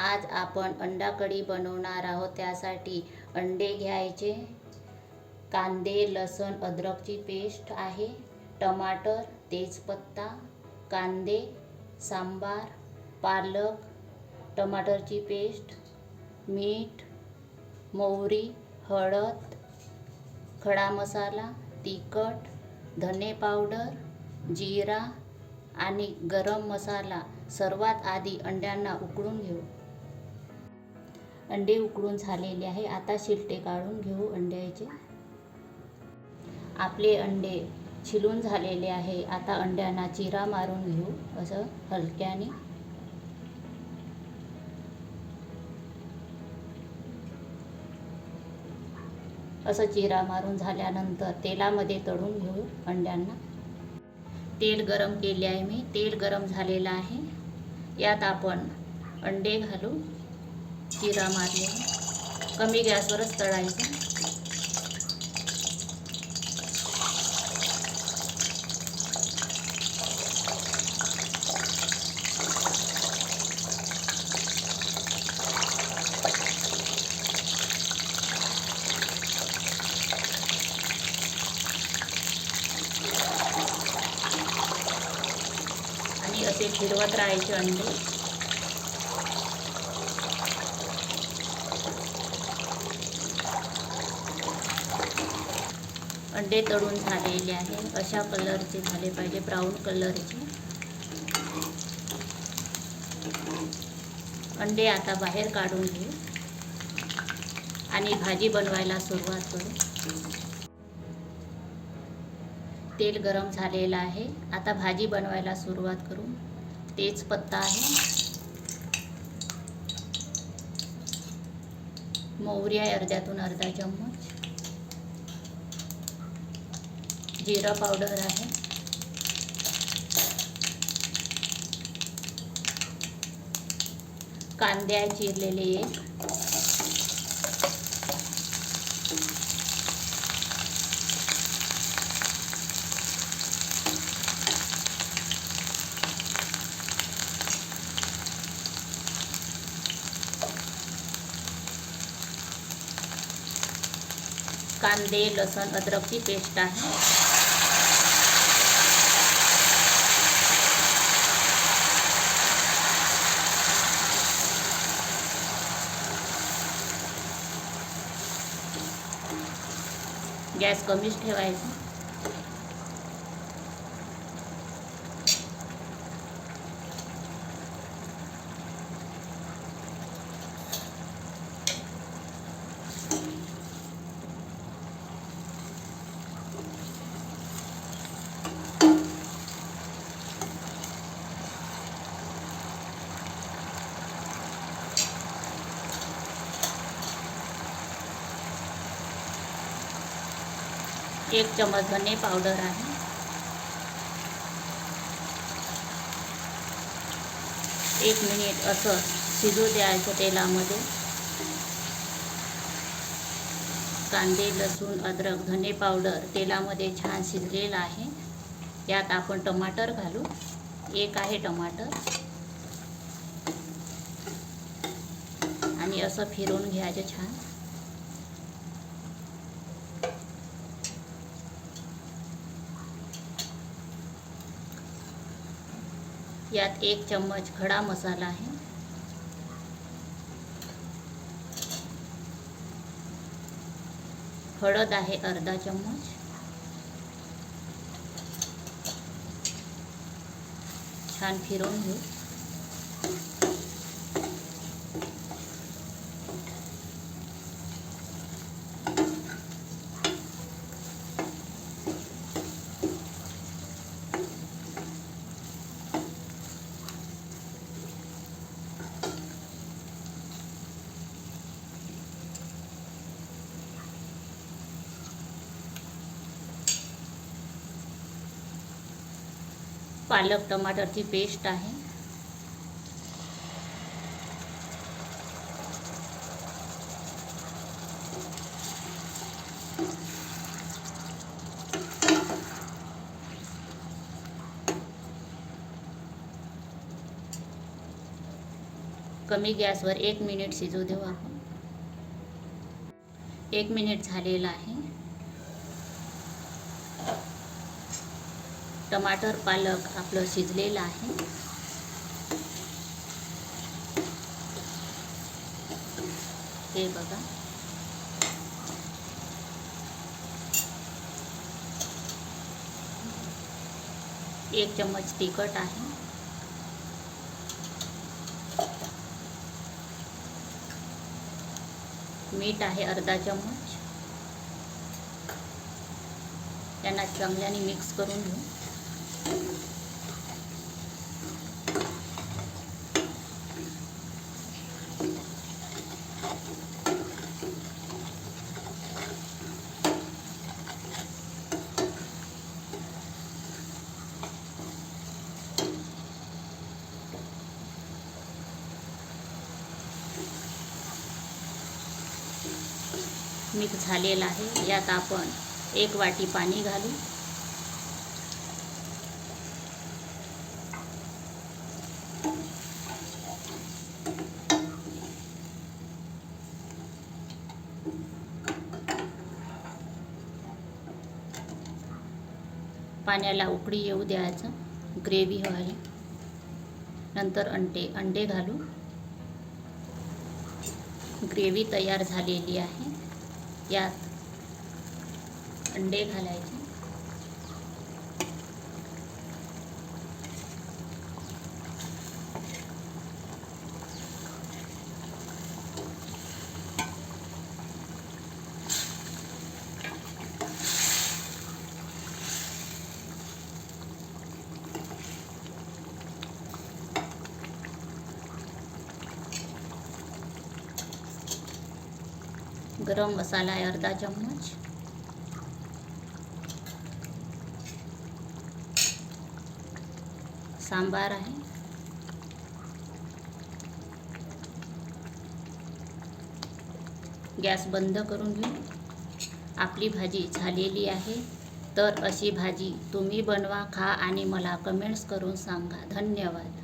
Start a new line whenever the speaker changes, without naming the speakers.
आज आपण अंडा कढी बनवणार आहोत. त्यासाठी अंडे घ्यायचे, कांदे, लसूण, अद्रकची पेस्ट आहे, टमाटर, तेजपत्ता, कांदे, सांबार, पालक, टमाटरची पेस्ट, मीठ, मोहरी, हळद, खडा मसाला, तिखट, धने पावडर, जिरा आणि गरम मसाला. सर्वात आधी अंड्यांना उकळून घेऊ. अंडे उकळून झालेले आहे. आता शिलटे काढून घेऊ अंड्याचे. आपले अंडे छिलून झालेले आहे. आता अंड्यांना चिरा मारून घेऊ असं हलक्याने. असं चिरा मारून झाल्यानंतर तेलामध्ये तळून घेऊ अंड्यांना. तेल गरम केले आहे मी. तेल गरम झालेलं आहे. यात आपण अंडे घालू. चिरा मारले. कमी गॅसवरच तळायचं. आणि असे फिरवत राहायचे अंडे. अंडे तळून झालेले आहे. अशा कलरचे झाले पाहिजे, ब्राऊन कलरचे. अंडे आता बाहेर काढून घेऊ आणि भाजी बनवायला सुरुवात करू. तेल गरम झालेलं आहे. आता भाजी बनवायला सुरुवात करू. तेजपत्ता आहे, मोहरी आहे अर्ध्यातून अर्धा चम्मच, जिरा पावडर आहे, कांदे आहे चिरलेले एक, कांदे, लसूण, अद्रकची पेस्ट आहे. गॅस कमीच ठेवायचा. एक चम्मच धने पावडर आहे. एक मिनिट असं शिजू द्यायचं तेलामध्ये. कांदे, लसूण, अद्रक, धने पावडर तेलामध्ये छान शिजलेलं आहे. यात आपण टमाटर घालू. एक आहे टमाटर आणि असं फिरवून घ्यायचं छान. यात एक चम्मच खडा मसाला आहे, हळद आहे अर्धा चम्मच, छान फिरवून घेऊ. पालक, टमाटरची पेस्ट आहे, कमी गॅसवर 1 मिनिट शिजू देऊ आपण. 1 मिनिट झालेलं आहे. टमाटर पालक आपलं शिजलेलं आहे. हे बघा. एक चम्मच तिखट आहे. मीठ आहे अर्धा चम्मच. त्यांना चांगल्याने मिक्स करून घेऊ. मिक्स झालेला आहे. यात आपण 1 वाटी पाणी घालू. पाण्याला उकळी येऊ द्यायचं, ग्रेव्ही व्हावी. नंतर अंडे घालू. ग्रेव्ही तयार झालेली आहे. यात अंडे घालायचे. गरम मसाला आहे अर्धा चम्मच. सांबार आहे. गॅस बंद करून घेऊ. आपली भाजी झालेली आहे. तर अशी भाजी तुम्ही बनवा, खा आणि मला कमेंट्स करून सांगा. धन्यवाद.